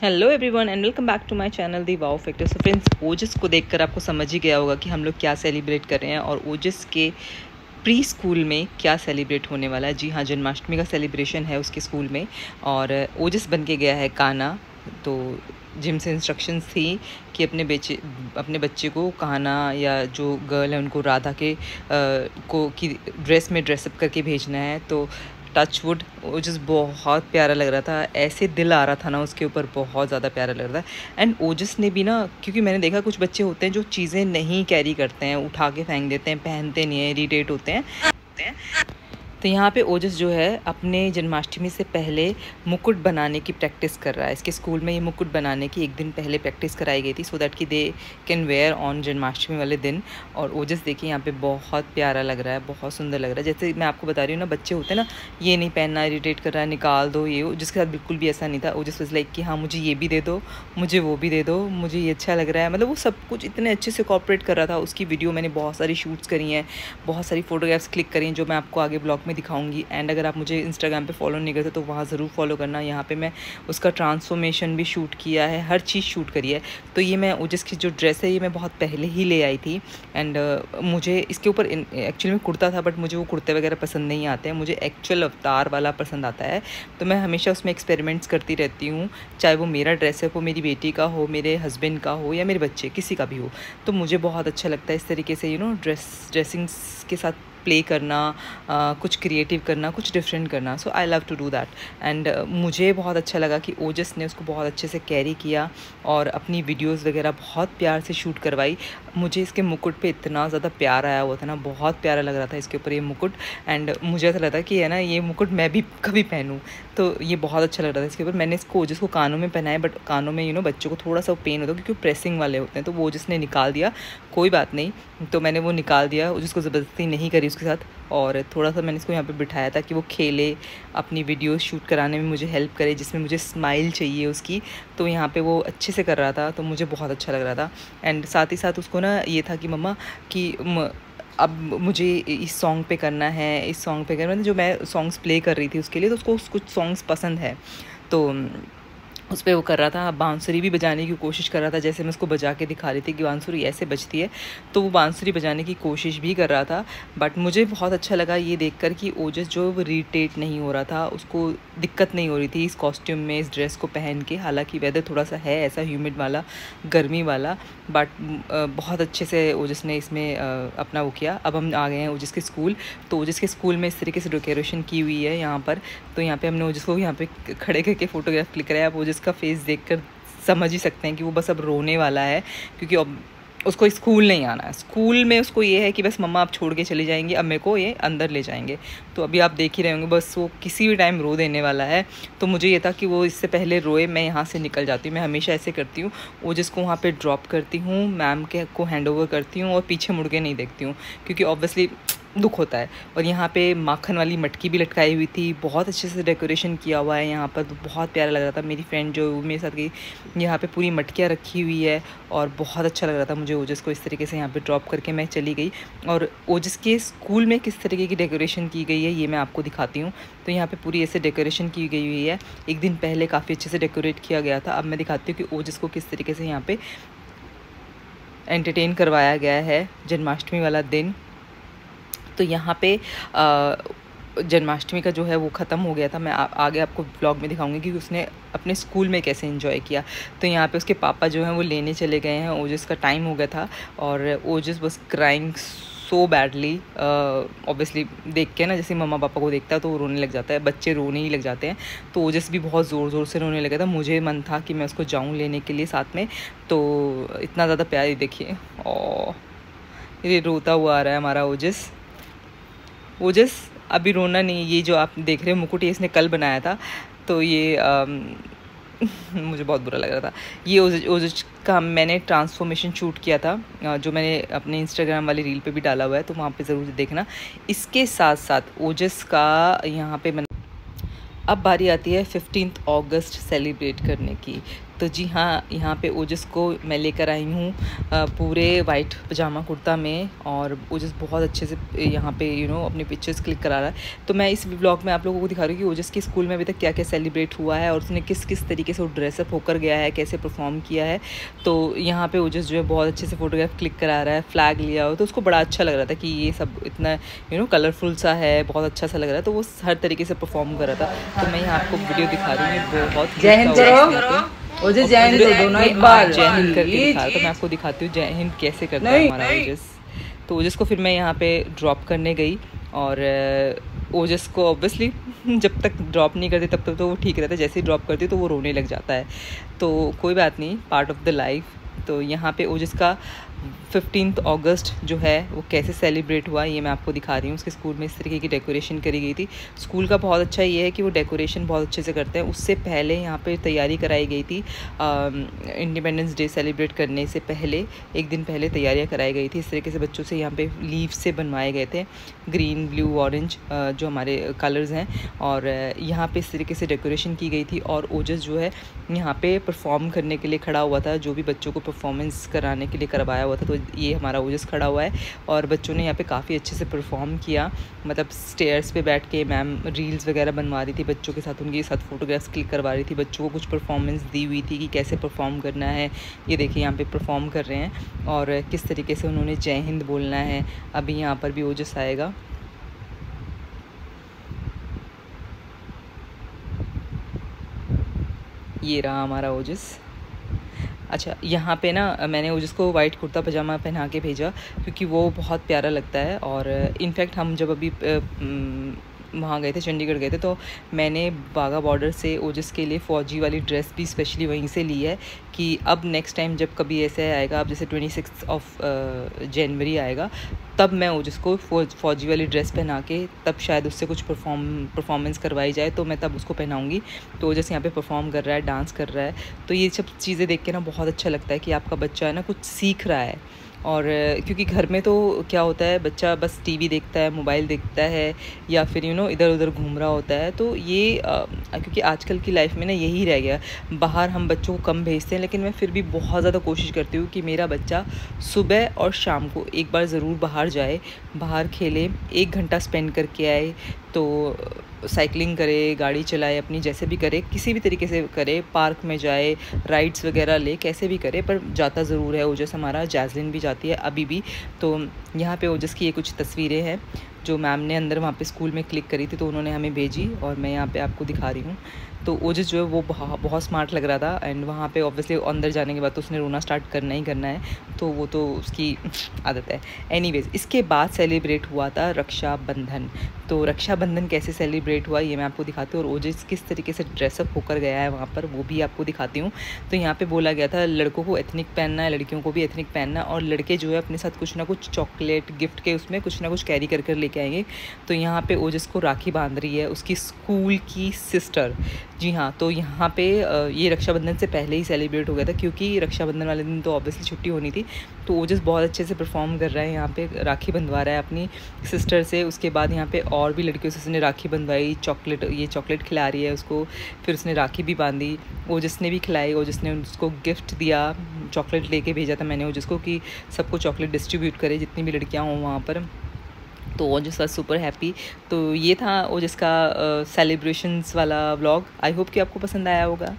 Hello everyone and welcome back to my channel the wow factor. So friends, Ojas को देखकर आपको समझ ही गया होगा कि हम लोग क्या सेलिब्रेट कर रहे हैं और ओजस के प्री स्कूल में क्या सेलिब्रेट होने वाला है। जी हाँ, जन्माष्टमी का सेलिब्रेशन है उसके स्कूल में और ओजस बन के गया है कान्हा। तो जिम से इंस्ट्रक्शंस थी कि अपने बच्चे को कान्हा या जो गर्ल है उनको राधा के को की ड्रेस में ड्रेसअप करके भेजना है। तो टच वुड ओजस बहुत प्यारा लग रहा था, ऐसे दिल आ रहा था ना उसके ऊपर, बहुत ज़्यादा प्यारा लग रहा था। एंड ओजस ने भी ना, क्योंकि मैंने देखा कुछ बच्चे होते हैं जो चीज़ें नहीं कैरी करते हैं, उठा के फेंक देते हैं, पहनते नहीं हैं, इरिटेट होते हैं। तो यहाँ पे ओजस जो है अपने जन्माष्टमी से पहले मुकुट बनाने की प्रैक्टिस कर रहा है। इसके स्कूल में ये मुकुट बनाने की एक दिन पहले प्रैक्टिस कराई गई थी सो दैट कि they can wear on Janmashtami वाले दिन। और ओजस देखिए यहाँ पे बहुत प्यारा लग रहा है, बहुत सुंदर लग रहा है। जैसे मैं आपको बता रही हूँ ना, बच्चे होते हैं ना, ये नहीं पहनना, इरिटेट कर रहा है, निकाल दो, ये जिसके साथ बिल्कुल भी ऐसा नहीं था। ओजस वाज लाइक कि हाँ मुझे ये भी दे दो, मुझे वो भी दे दो, मुझे ये अच्छा लग रहा है। मतलब वो सब कुछ इतने अच्छे से कॉपरेट कर रहा था। उसकी वीडियो मैंने बहुत सारी शूट्स करी हैं, बहुत सारी फोटोग्राफ्स क्लिक करी हैं जो मैं आपको आगे ब्लॉग में दिखाऊंगी। एंड अगर आप मुझे इंस्टाग्राम पे फॉलो नहीं करते तो वहाँ ज़रूर फॉलो करना। यहाँ पे मैं उसका ट्रांसफॉर्मेशन भी शूट किया है, हर चीज़ शूट करी है। तो ये मैं ओजस की जो ड्रेस है ये मैं बहुत पहले ही ले आई थी। एंड मुझे इसके ऊपर एक्चुअली में कुर्ता था, बट मुझे वो कुर्ते वगैरह पसंद नहीं आते हैं, मुझे एक्चुअल अवतार वाला पसंद आता है। तो मैं हमेशा उसमें एक्सपेरिमेंट्स करती रहती हूँ, चाहे वो मेरा ड्रेस है, वो मेरी बेटी का हो, मेरे हस्बैंड का हो या मेरे बच्चे किसी का भी हो। तो मुझे बहुत अच्छा लगता है इस तरीके से ड्रेसिंग्स के साथ प्ले करना, कुछ क्रिएटिव करना, कुछ डिफरेंट करना। So I love to do that. And मुझे बहुत अच्छा लगा कि ओजस ने उसको बहुत अच्छे से कैरी किया और अपनी वीडियोस वगैरह बहुत प्यार से शूट करवाई। मुझे इसके मुकुट पे इतना ज़्यादा प्यार आया हुआ था ना, बहुत प्यारा लग रहा था इसके ऊपर ये मुकुट। एंड मुझे ऐसा लगा कि है ना, ये मुकुट मैं भी कभी पहनूँ, तो ये बहुत अच्छा लग रहा था इसके ऊपर। मैंने इसको ओजस को कानों में पहनाया, बट कानों में बच्चों को थोड़ा सा पेन होता है क्योंकि प्रेसिंग वाले होते हैं। तो वो ओजस ने निकाल दिया, कोई बात नहीं, तो मैंने वो निकाल दिया, जिसको ज़बरदस्ती नहीं करी उसके साथ। और थोड़ा सा मैंने इसको यहाँ पे बिठाया था कि वो खेले, अपनी वीडियो शूट कराने में मुझे हेल्प करे, जिसमें मुझे स्माइल चाहिए उसकी। तो यहाँ पे वो अच्छे से कर रहा था, तो मुझे बहुत अच्छा लग रहा था। एंड साथ ही साथ उसको ना ये था कि मम्मा कि अब मुझे इस सॉन्ग पे करना है, इस सॉन्ग पे करना है। जो मैं सॉन्ग्स प्ले कर रही थी उसके लिए, तो उसको कुछ सॉन्ग्स पसंद है, तो उस पर वो कर रहा था। बांसुरी भी बजाने की कोशिश कर रहा था, जैसे मैं उसको बजा के दिखा रही थी कि बांसुरी ऐसे बजती है, तो वो बांसुरी बजाने की कोशिश भी कर रहा था। बट मुझे बहुत अच्छा लगा ये देखकर कि ओजस जो वो इरिटेट नहीं हो रहा था, उसको दिक्कत नहीं हो रही थी इस कॉस्ट्यूम में, इस ड्रेस को पहन के। हालांकि वेदर थोड़ा सा है ऐसा ह्यूमिड वाला, गर्मी वाला, बट बहुत अच्छे से ओजस ने इसमें अपना वो किया। अब हम आ गए हैं ओजस के स्कूल। तो ओजस के स्कूल में इस तरीके से डेकोरेशन की हुई है यहाँ पर। तो यहाँ पे हमने ओजस को यहाँ पे खड़े करके फ़ोटोग्राफ क्लिक कराया। आप ओजस का फेस देखकर समझ ही सकते हैं कि वो बस अब रोने वाला है, क्योंकि अब उसको स्कूल नहीं आना है। स्कूल में उसको ये है कि बस मम्मा आप छोड़ के चली जाएंगी, अब मेरे को ये अंदर ले जाएंगे। तो अभी आप देख ही रहे होंगे, बस वो किसी भी टाइम रो देने वाला है। तो मुझे ये था कि वो इससे पहले रोए, मैं यहाँ से निकल जाती हूँ। मैं हमेशा ऐसे करती हूँ, वो जिसको वहाँ पे ड्रॉप करती हूँ, मैम के को हैंड ओवर करती हूँ और पीछे मुड़ के नहीं देखती हूँ, क्योंकि ऑब्वियसली दुख होता है। और यहाँ पे माखन वाली मटकी भी लटकाई हुई थी, बहुत अच्छे से डेकोरेशन किया हुआ है यहाँ पर, तो बहुत प्यारा लग रहा था। मेरी फ्रेंड जो मेरे साथ गई, यहाँ पे पूरी मटकियाँ रखी हुई है और बहुत अच्छा लग रहा था मुझे। ओजस को इस तरीके से यहाँ पे ड्रॉप करके मैं चली गई। और ओजस के स्कूल में किस तरीके की डेकोरेशन की गई है ये मैं आपको दिखाती हूँ। तो यहाँ पे पूरी ऐसे डेकोरेशन की गई हुई है, एक दिन पहले काफ़ी अच्छे से डेकोरेट किया गया था। अब मैं दिखाती हूँ कि ओजस को किस तरीके से यहाँ पे एंटरटेन करवाया गया है जन्माष्टमी वाला दिन। तो यहाँ पे जन्माष्टमी का जो है वो ख़त्म हो गया था। मैं आगे आपको ब्लॉग में दिखाऊंगी कि उसने अपने स्कूल में कैसे एंजॉय किया। तो यहाँ पे उसके पापा जो हैं वो लेने चले गए हैं, ओजस का टाइम हो गया था और Ojas was crying so badly. Obviously देख के ना, जैसे मम्मा पापा को देखता है तो वो रोने लग जाता है, बच्चे रोने ही लग जाते हैं। तो ओजस भी बहुत ज़ोर ज़ोर से रोने लगा था। मुझे मन था कि मैं उसको जाऊँ लेने के लिए साथ में, तो इतना ज़्यादा प्यार देखिए, और ये रोता हुआ आ रहा है हमारा ओजस। ओजस अभी रोना नहीं। ये जो आप देख रहे हो मुकुट, ये इसने कल बनाया था, तो ये मुझे बहुत बुरा लग रहा था। ये ओजस का मैंने ट्रांसफॉर्मेशन शूट किया था, जो मैंने अपने इंस्टाग्राम वाली रील पे भी डाला हुआ है, तो वहाँ पे ज़रूर देखना। इसके साथ साथ ओजस का यहाँ पे अब बारी आती है 15 अगस्त सेलिब्रेट करने की। तो जी हाँ, यहाँ पे ओजस को मैं लेकर आई हूँ पूरे वाइट पजामा कुर्ता में, और ओजस बहुत अच्छे से यहाँ पे अपने पिक्चर्स क्लिक करा रहा है। तो मैं इस व्लॉग में आप लोगों को दिखा रही हूँ कि ओजस के स्कूल में अभी तक क्या क्या सेलिब्रेट हुआ है और उसने किस किस तरीके से वो ड्रेसअप होकर गया है, कैसे परफॉर्म किया है। तो यहाँ पे ओजस जो है बहुत अच्छे से फ़ोटोग्राफ क्लिक करा रहा है, फ्लैग लिया हो, तो उसको बड़ा अच्छा लग रहा था कि ये सब इतना कलरफुल सा है, बहुत अच्छा सा लग रहा है। तो वो हर तरीके से परफॉर्म कर रहा था। तो मैं यहाँ आपको वीडियो दिखा रही हूँ, बहुत जय हिंद करो, ओजस जय हिंद दोनों एक बार जय हिंद करके दिखा। तो मैं आपको दिखाती हूँ जय हिंद कैसे करता है हमारा ओजस। तो ओजस को फिर मैं यहाँ पे ड्रॉप करने गई, और ओजस को ऑब्वियसली जब तक ड्रॉप नहीं करती तब तक तो वो ठीक रहता है, जैसे ही ड्रॉप करती तो वो रोने लग जाता है। तो कोई बात नहीं, पार्ट ऑफ द लाइफ। तो यहाँ पे ओजस का 15 अगस्त जो है वो कैसे सेलिब्रेट हुआ ये मैं आपको दिखा रही हूँ। उसके स्कूल में इस तरीके की डेकोरेशन करी गई थी। स्कूल का बहुत अच्छा ये है कि वो डेकोरेशन बहुत अच्छे से करते हैं। उससे पहले यहाँ पे तैयारी कराई गई थी, इंडिपेंडेंस डे सेलिब्रेट करने से पहले एक दिन पहले तैयारियाँ कराई गई थी। इस तरीके से बच्चों से यहाँ पे लीव से बनवाए गए थे, ग्रीन ब्लू ऑरेंज जो हमारे कलर्स हैं, और यहाँ पे इस तरीके से डेकोरेशन की गई थी। और ओजस जो है यहाँ पे परफॉर्म करने के लिए खड़ा हुआ था, जो भी बच्चों को परफॉर्मेंस कराने के लिए करवाया हुआ था। तो ये हमारा ओजस खड़ा हुआ है, और बच्चों ने यहाँ पे काफ़ी अच्छे से परफॉर्म किया। मतलब स्टेयर्स पे बैठ के मैम रील्स वगैरह बनवा रही थी बच्चों के साथ, उनके साथ फोटोग्राफ्स क्लिक करवा रही थी, बच्चों को कुछ परफॉर्मेंस दी हुई थी कि कैसे परफॉर्म करना है। ये देखिए यहाँ पे परफॉर्म कर रहे हैं और किस तरीके से उन्होंने जय हिंद बोलना है। अभी यहाँ पर भी ओजस आएगा। ये रहा हमारा ओजस। अच्छा, यहाँ पे ना मैंने ओजस को वाइट कुर्ता पजामा पहना के भेजा क्योंकि वो बहुत प्यारा लगता है। और इनफैक्ट हम जब अभी वहाँ गए थे, चंडीगढ़ गए थे, तो मैंने बाघा बॉर्डर से ओजस के लिए फ़ौजी वाली ड्रेस भी स्पेशली वहीं से ली है कि अब नेक्स्ट टाइम जब कभी ऐसे आएगा, अब जैसे 26 जनवरी आएगा, तब मैं ओजस को फ़ौजी वाली ड्रेस पहना के तब शायद उससे कुछ परफॉर्मेंस करवाई जाए, तो मैं तब उसको पहनाऊँगी। तो ओजस यहाँ पे परफॉर्म कर रहा है, डांस कर रहा है। तो ये सब चीज़ें देख के ना बहुत अच्छा लगता है कि आपका बच्चा है ना कुछ सीख रहा है। और क्योंकि घर में तो क्या होता है, बच्चा बस टीवी देखता है, मोबाइल देखता है, या फिर इधर उधर घूम रहा होता है। तो ये क्योंकि आजकल की लाइफ में ना यही रह गया। बाहर हम बच्चों को कम भेजते हैं, लेकिन मैं फिर भी बहुत ज़्यादा कोशिश करती हूँ कि मेरा बच्चा सुबह और शाम को एक बार ज़रूर बाहर जाए, बाहर खेले, 1 घंटा स्पेंड करके आए। तो साइकिलिंग करे, गाड़ी चलाए, अपनी जैसे भी करे, किसी भी तरीके से करे, पार्क में जाए, राइड्स वगैरह ले, कैसे भी करे, पर जाता ज़रूर है ओजस हमारा। जैस्लिन भी जाती है अभी भी। तो यहाँ पे ओजस की ये कुछ तस्वीरें हैं जो मैम ने अंदर वहाँ पे स्कूल में क्लिक करी थी, तो उन्होंने हमें भेजी और मैं यहाँ पे आपको दिखा रही हूँ। तो ओजस जो है वो बहुत स्मार्ट लग रहा था। एंड वहाँ पे ऑब्वियसली अंदर जाने के बाद तो उसने रोना स्टार्ट करना ही करना है, तो वो तो उसकी आदत है। एनीवेज़, इसके बाद सेलिब्रेट हुआ था रक्षाबंधन। तो रक्षाबंधन कैसे सेलिब्रेट हुआ ये मैं आपको दिखाती हूँ, और ओजस किस तरीके से ड्रेसअप होकर गया है वहाँ पर वो भी आपको दिखाती हूँ। तो यहाँ पे बोला गया था लड़कों को एथनिक पहनना है, लड़कियों को भी एथनिक पहनना है, और लड़के जो है अपने साथ कुछ ना कुछ चॉकलेट गिफ्ट के उसमें कुछ ना कुछ कैरी कर लेके आएंगे। तो यहाँ पे ओजस को राखी बांध रही है उसकी स्कूल की सिस्टर। जी हाँ, तो यहाँ पे ये रक्षाबंधन से पहले ही सेलिब्रेट हो गया था, क्योंकि रक्षाबंधन वाले दिन तो ऑब्वियसली छुट्टी होनी थी। तो ओजस बहुत अच्छे से परफॉर्म कर रहा है, यहाँ पे राखी बंधवा रहा है अपनी सिस्टर से। उसके बाद यहाँ पे और भी लड़कियों से उसने राखी बंधवाई, चॉकलेट खिला रही है उसको, फिर उसने राखी भी बांधी, ओजस ने भी खिलाई। ओजस ने उसको गिफ्ट दिया, चॉकलेट लेके भेजा था मैंने ओजस को कि सबको चॉकलेट डिस्ट्रीब्यूट करे जितनी भी लड़कियाँ हों वहाँ पर। तो ओजस वाज सुपर हैप्पी। तो ये था ओजस का सेलिब्रेशंस वाला व्लॉग। आई होप कि आपको पसंद आया होगा।